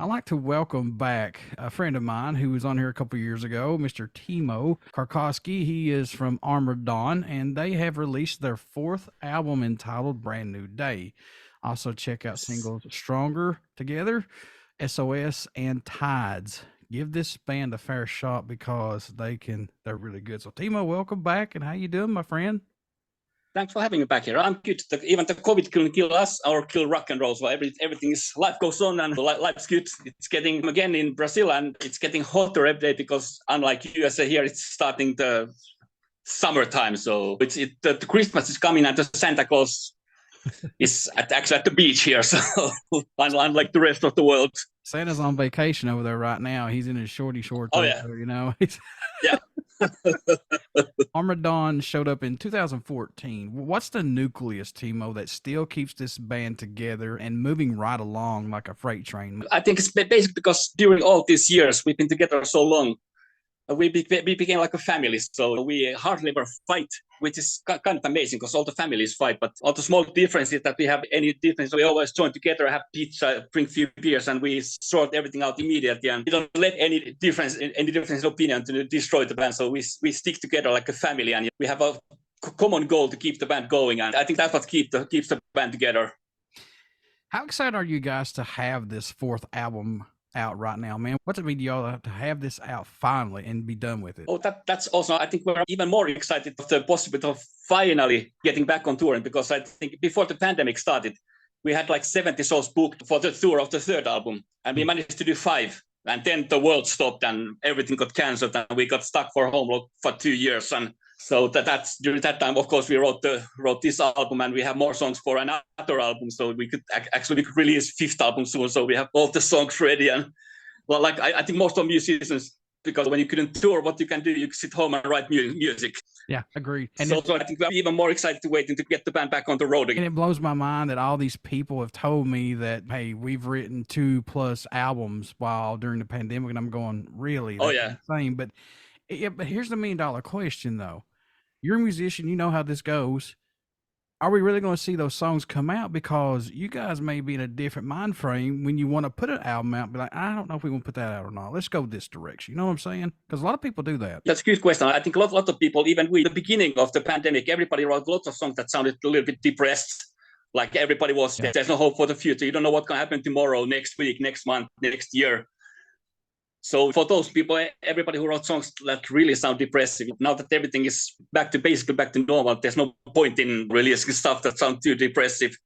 I'd like to welcome back a friend of mine who was on here a couple years ago, Mr. Timo Kaarkoski. He is from Armored Dawn, and they have released their fourth album entitled Brand New Day. Also, check out Yes. singles Stronger Together, S.O.S, and Tides. Give this band a fair shot because they're really good. So Timo, welcome back, and how you doing, my friend? Thanks for having me back here. I'm good. Even the COVID couldn't kill us or kill rock and roll. So everything is, life goes on and life's good. It's getting, again in Brazil, and it's getting hotter every day because unlike USA here, it's starting the summertime. So the Christmas is coming and the Santa Claus is actually at the beach here. So unlike the rest of the world. Santa's on vacation over there right now. He's in his shorty shorts. Oh, yeah. He's Yeah. Armored Dawn showed up in 2014. What's the nucleus, Timo, that still keeps this band together and moving right along like a freight train? I think it's basically because during all these years, we've been together so long. We became like a family, so we hardly ever fight, which is kind of amazing because all the families fight, but all the small differences that we have any difference, we always join together, have pizza, drink few beers, and we sort everything out immediately, and we don't let any difference in opinion to destroy the band. So we stick together like a family, and we have a common goal to keep the band going, and I think that's what keeps the band together. How excited are you guys to have this fourth album out right now, man? What's it mean to y'all to have this out finally and be done with it? Oh, that's also, I think we're even more excited of the possibility of finally getting back on touring, because I think before the pandemic started, we had like 70 shows booked for the tour of the third album, and we managed to do 5. And then the world stopped and everything got canceled, and we got stuck for home for 2 years. And so that's during that time, of course, we wrote this album, and we have more songs for another album. So we could release 5th album soon. So we have all the songs ready. And well, like I think most of musicians, because when you couldn't tour, what you can do, you can sit home and write music. Yeah, agreed. And so I think we're even more excited to waiting to get the band back on the road again. And it blows my mind that all these people have told me that, hey, we've written 2+ albums while during the pandemic, and I'm going, really? Oh, yeah. Insane. But here's the $1 million question, though. You're a musician, you know how this goes. Are we really going to see those songs come out? Because you guys may be in a different mind frame when you want to put an album out, be like, I don't know if we want to put that out or not. Let's go this direction. You know what I'm saying? Because a lot of people do that. That's a good question. I think a lot of people, even we, the beginning of the pandemic, everybody wrote lots of songs that sounded a little bit depressed. Like everybody was, there's no hope for the future. You don't know what's going to happen tomorrow, next week, next month, next year. So for those people, everybody who wrote songs that really sound depressive, now that everything is basically back to normal, there's no point in releasing stuff that sounds too depressive.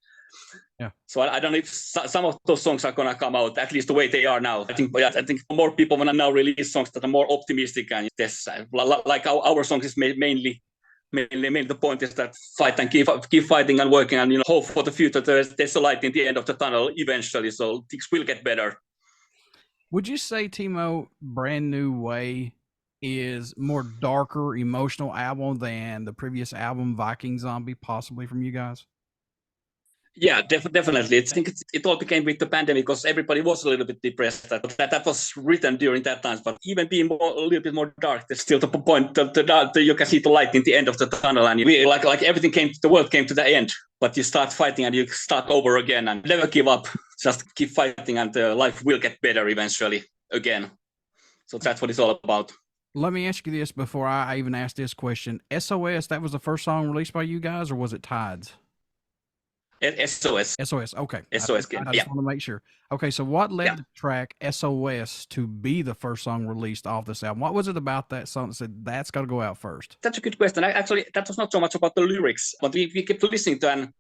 Yeah. So I don't know if some of those songs are going to come out, at least the way they are now. I think more people want to now release songs that are more optimistic, and this, like our songs is mainly the point is that fight and keep fighting and working, and hope for the future. There's a light in the end of the tunnel eventually, so things will get better. Would you say, Timo, Brand New Way is more darker, emotional album than the previous album, Viking Zombie, possibly from you guys? Yeah, definitely. I think it all became with the pandemic because everybody was a little bit depressed. That was written during that time, but even being a little bit more dark, there's still the point that you can see the light in the end of the tunnel, and we, like everything the world came to the end, but you start fighting and you start over again, and never give up. Just keep fighting, and life will get better eventually again. So that's what it's all about. Let me ask you this before I even ask this question. S.O.S, that was the first song released by you guys, or was it Tides? S.O.S. S.O.S. Okay. S.O.S. I just want to make sure. Okay, so what led the track S.O.S. to be the first song released off this album? What was it about that song that said that's got to go out first? That's a good question. Actually, that was not so much about the lyrics, but we kept listening to, and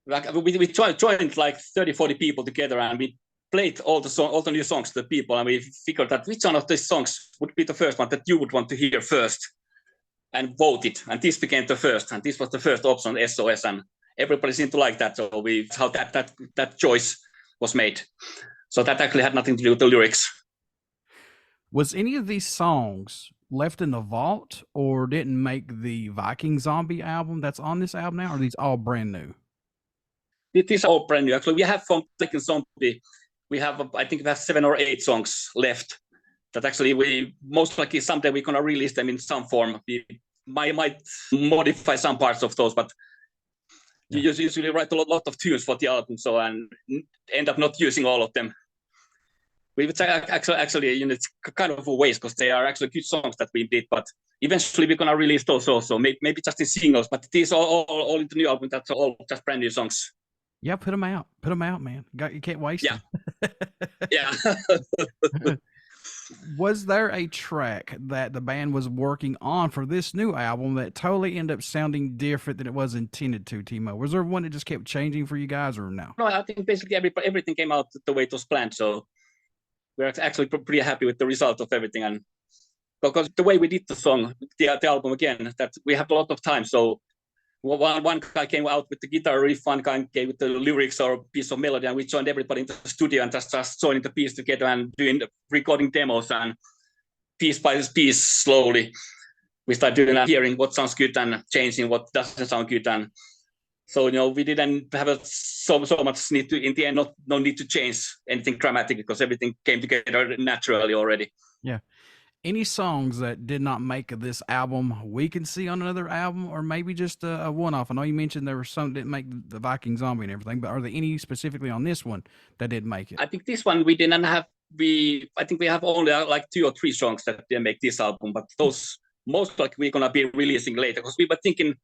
like we joined like 30, 40 people together, and we played all the new songs to the people, and we figured that which one of these songs would be the first one that you would want to hear first, and voted. And this became the first, and this was the first option, S.O.S. And everybody seemed to like that, so how that choice was made. So that actually had nothing to do with the lyrics. Was any of these songs left in the vault or didn't make the Viking Zombie album that's on this album now, or are these all brand new? These are all brand new. Actually, we have from Viking Zombie, I think we have 7 or 8 songs left that actually we most likely someday we're going to release them in some form. We might modify some parts of those, but you usually write a lot of tunes for the album, so and end up not using all of them. Which actually, it's kind of a waste because they are actually good songs that we did, but eventually we're gonna release those also. Maybe just in singles, but these are all in the new album. That's all just brand new songs. Yeah, put them out, man. You can't waste them. Yeah. Was there a track that the band was working on for this new album that totally ended up sounding different than it was intended to, Timo? Was there one that just kept changing for you guys, or no? No, I think basically everything came out the way it was planned. So we're actually pretty happy with the result of everything. And because the way we did the song, the album again, that we have a lot of time. So one guy came out with the guitar riff, one guy came with the lyrics or a piece of melody, and we joined everybody in the studio and just joining the piece together and doing recording demos, and piece by piece slowly we start doing and hearing what sounds good and changing what doesn't sound good. And so we didn't have so much need to, in the end, no need to change anything dramatic because everything came together naturally already. Yeah. Any songs that did not make this album we can see on another album, or maybe just a one-off? I know you mentioned there were some that didn't make the Viking Zombie and everything, but are there any specifically on this one that didn't make it? I think this one we didn't have. I think we have only like 2 or 3 songs that didn't make this album, but those most like we're gonna be releasing later because we were thinking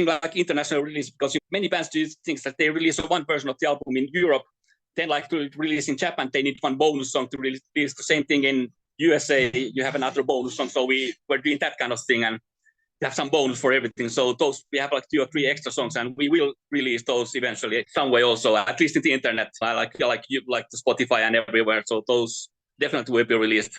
like international release, because many bands do things that they release one version of the album in Europe, then like to release in Japan they need one bonus song to release the same thing in USA. You have another bonus song, so we were doing that kind of thing and have some bonus for everything. So those we have like 2 or 3 extra songs, and we will release those eventually some way also, at least in the internet, like the Spotify and everywhere. So those definitely will be released.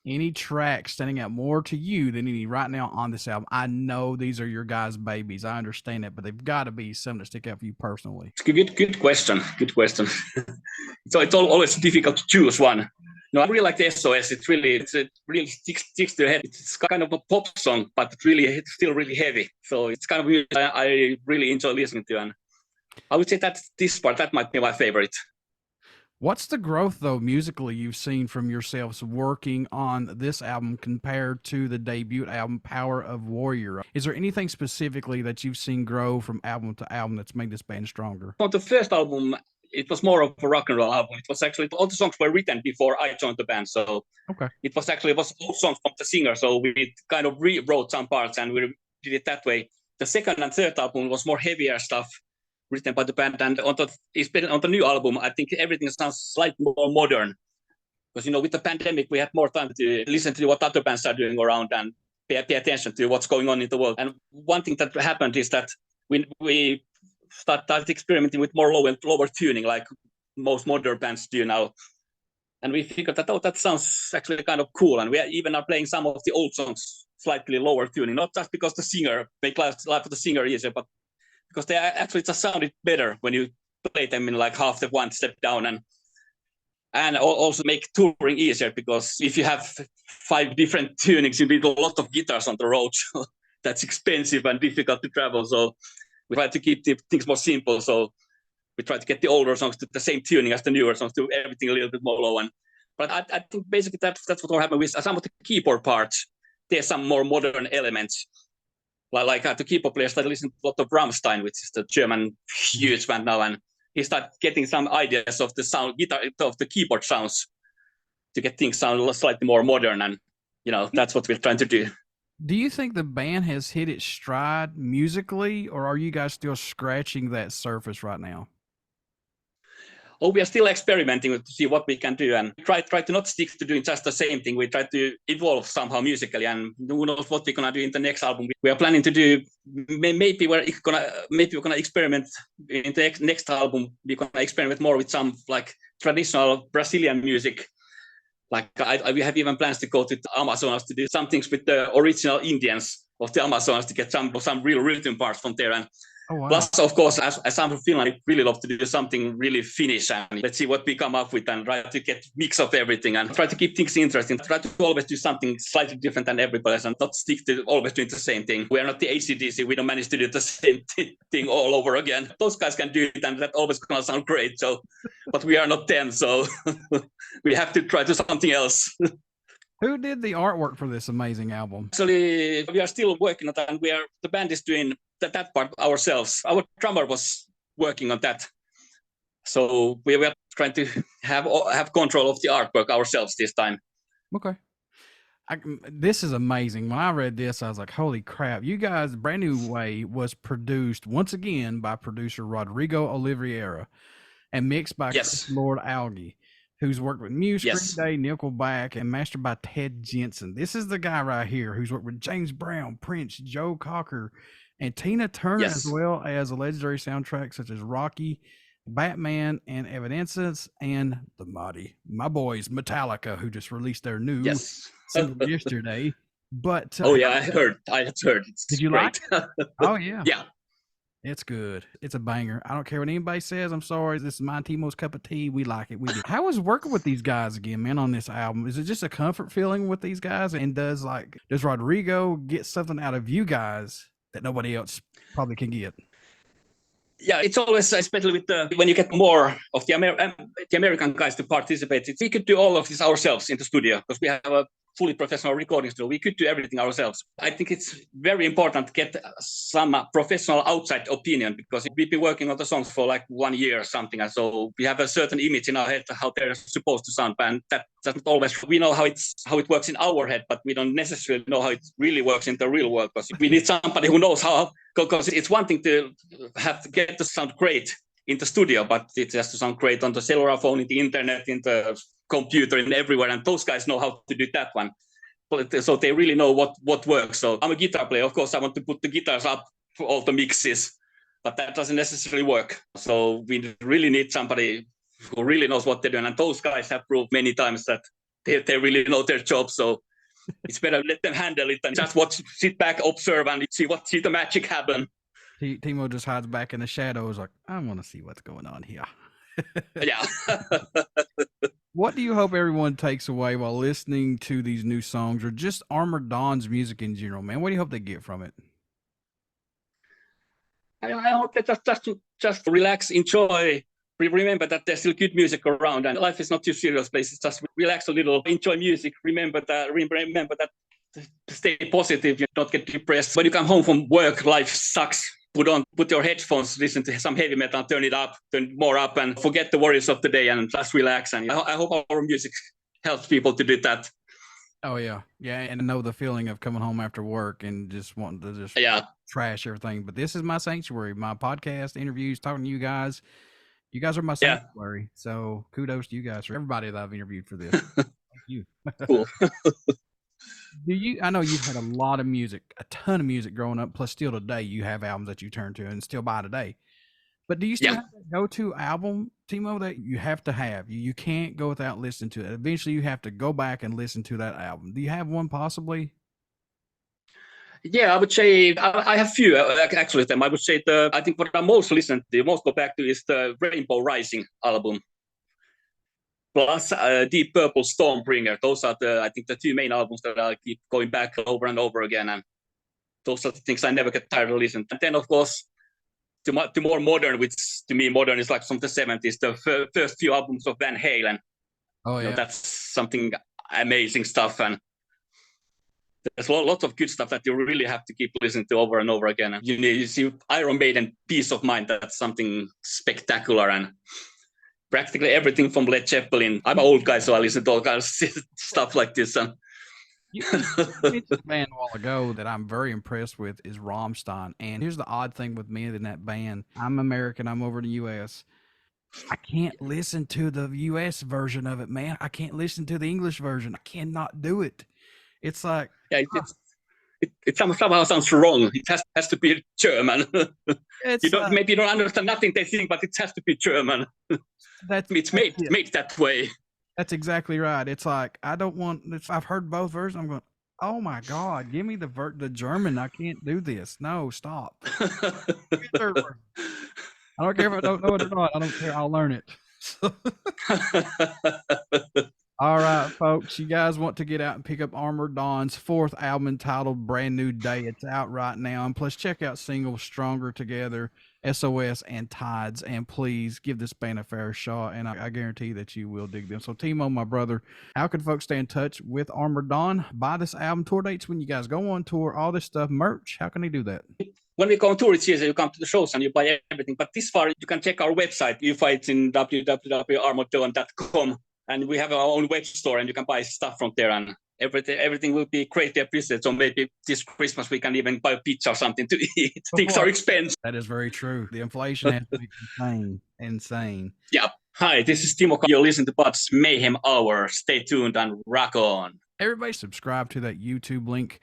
Any track standing out more to you than any right now on this album? I know these are your guys' babies. I understand that, but they've got to be something to stick out for you personally. Good question. So it's always difficult to choose one. No, I really like the S.O.S. It really sticks to the head. It's kind of a pop song, but it's still really heavy. So it's kind of music I really enjoy listening to, and I would say that this part that might be my favorite. What's the growth, though, musically you've seen from yourselves working on this album compared to the debut album, Power of Warrior? Is there anything specifically that you've seen grow from album to album that's made this band stronger? On the first album, it was more of a rock and roll album. It was actually, all the songs were written before I joined the band. So okay. It was old songs from the singer. So we kind of rewrote some parts and we did it that way. The second and third album was more heavier stuff written by the band. And on the new album, I think everything sounds slightly more modern. Because, with the pandemic, we had more time to listen to what other bands are doing around and pay attention to what's going on in the world. And one thing that happened is that we started experimenting with more lower tuning, like most modern bands do now. And we figured that, that sounds actually kind of cool. And we even are playing some of the old songs slightly lower tuning, not just because the singer make life of the singer easier, but because they actually just sounded better when you play them in like half the one step down, and also make touring easier, because if you have 5 different tunings, you need a lot of guitars on the road. So that's expensive and difficult to travel. So we try to keep the things more simple. So we try to get the older songs to the same tuning as the newer songs, to everything a little bit more low. But I think basically that's what will happen with some of the keyboard parts. There's some more modern elements. Like the keyboard player started listening to a lot of Rammstein, which is the German huge band now, and he started getting some ideas of the sound guitar of the keyboard sounds to get things sound slightly more modern, and that's what we're trying to do. Do you think the band has hit its stride musically, or are you guys still scratching that surface right now? Oh, we are still experimenting to see what we can do, and try to not stick to doing just the same thing. We try to evolve somehow musically, and who knows what we're gonna do in the next album. We are planning to do, maybe we're gonna experiment in the next album. We're gonna experiment more with some like traditional Brazilian music. Like we have even plans to go to the Amazonas to do some things with the original Indians of the Amazonas to get some real rhythm parts from there. And oh, wow. Plus, of course, as I'm from Finland, I really love to do something really Finnish, and let's see what we come up with, and try to get mix of everything and try to keep things interesting. Try to always do something slightly different than everybody else and not stick to always doing the same thing. We are not the AC/DC. We don't manage to do the same thing all over again. Those guys can do it, and that always gonna sound great. So, but we are not them, so we have to try to something else. Who did the artwork for this amazing album? Actually, we are still working on that, and the band is doing that part ourselves. Our drummer was working on that. So we are trying to have control of the artwork ourselves this time. Okay. This is amazing. When I read this, I was like, holy crap. You guys, Brand New Way was produced once again by producer Rodrigo Oliveira and mixed by Chris Lord Alge, who's worked with Muse, Green Day, Nickelback, and mastered by Ted Jensen. This is the guy right here who's worked with James Brown, Prince, Joe Cocker, and Tina Turner, as well as a legendary soundtrack such as Rocky, Batman, and Evanescence, and the mighty, my boys, Metallica, who just released their new single yesterday. But I had heard. It's did you great. like it? Oh yeah. Yeah. It's good. It's a banger. I don't care what anybody says. I'm sorry. This is my Timo's cup of tea. We like it. We do. How was working with these guys again, man, on this album? Is it just a comfort feeling with these guys? And does Rodrigo get something out of you guys that nobody else probably can get? Yeah, it's always, especially with when you get more of the American guys to participate, we could do all of this ourselves in the studio because we have a fully professional recording studio. We could do everything ourselves. I think it's very important to get some professional outside opinion because we've been working on the songs for like 1 year or something. And so we have a certain image in our head how they're supposed to sound. And that doesn't always, we know how it works in our head, but we don't necessarily know how it really works in the real world because we need somebody who knows how, because it's one thing to have to get the sound great in the studio, but it has to sound great on the cellular phone, in the internet, in the computer, and everywhere. And those guys know how to do that one. So they really know what works. So I'm a guitar player. Of course, I want to put the guitars up for all the mixes, but that doesn't necessarily work. So we really need somebody who really knows what they're doing. And those guys have proved many times that they really know their job. So it's better let them handle it than just sit back, observe, and see the magic happen. Timo just hides back in the shadows like, I want to see what's going on here. Yeah. What do you hope everyone takes away while listening to these new songs or just Armored Dawn's music in general, man? What do you hope they get from it? I hope that just relax, enjoy. Remember that there's still good music around and life is not too serious place. It's just relax a little, enjoy music. Remember that stay positive, you don't get depressed. When you come home from work, life sucks. Put your headphones, listen to some heavy metal, turn more up, and forget the worries of the day and just relax. And I hope our music helps people to do that. Oh yeah, and know the feeling of coming home after work and just wanting to just trash everything. But this is my sanctuary, my podcast, interviews, talking to you guys. You guys are my sanctuary. So kudos to you guys, for everybody that I've interviewed for this. Thank you. Cool. I know you've had a lot of music, a ton of music growing up, plus still today you have albums that you turn to and still buy today. But do you still have that go-to album, Timo, that you have to have? You can't go without listening to it. Eventually you have to go back and listen to that album. Do you have one possibly? Yeah, I would say I have few actually. I would say I think what I most go back to is the Rainbow Rising album. Plus Deep Purple Stormbringer. Those are I think the two main albums that I keep going back over and over again. And those are the things I never get tired of listening. And then, of course, to more modern, which to me modern is like from the 70s, the first few albums of Van Halen. Oh, yeah. That's something amazing stuff. And there's lots of good stuff that you really have to keep listening to over and over again. And you see Iron Maiden, Peace of Mind, that's something spectacular. And practically everything from Led Zeppelin. I'm an old guy, so I listen to all kinds of stuff like this. You mentioned a band a while ago that I'm very impressed with is Rammstein. And here's the odd thing with me in that band. I'm American. I'm over in the U.S. I can't listen to the U.S. version of it, man. I can't listen to the English version. I cannot do it. It's like... Yeah, it somehow sounds wrong. It has to be German. Maybe you don't understand nothing they think, but it has to be German. It's made that way. That's exactly right. It's like I've heard both versions. I'm going, oh my God, give me the German. I can't do this. No, stop. I don't care if I don't know it or not. I don't care. I'll learn it. All right, folks, you guys want to get out and pick up Armored Dawn's fourth album entitled Brand New Day. It's out right now. And plus, check out singles Stronger Together, S.O.S, and Tides. And please give this band a fair shot. And I guarantee that you will dig them. So, Timo, my brother, how can folks stay in touch with Armored Dawn? Buy this album, tour dates when you guys go on tour, all this stuff, merch. How can they do that? when we go on tour, it's easy. You come to the shows and you buy everything. But this far, you can check our website. You find it in www.armoreddawn.com. And we have our own web store and you can buy stuff from there. And everything will be greatly appreciated. So maybe this Christmas we can even buy pizza or something to eat. Things are expensive. That is very true. The inflation has been insane. Yeah. Hi, this is Timo. You're listening to BODS Mayhem Hour. Stay tuned and rock on. Everybody subscribe to that YouTube link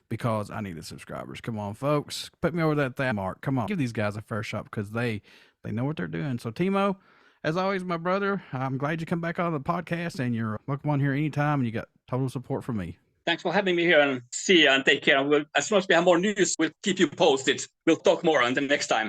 because I need the subscribers. Come on, folks. Put me over that mark. Come on. Give these guys a fair shot because they know what they're doing. So, Timo, as always, my brother, I'm glad you come back on the podcast and you're welcome on here anytime and you got total support from me. Thanks for having me here and see you and take care. As soon as we have more news, we'll keep you posted. We'll talk more on the next time.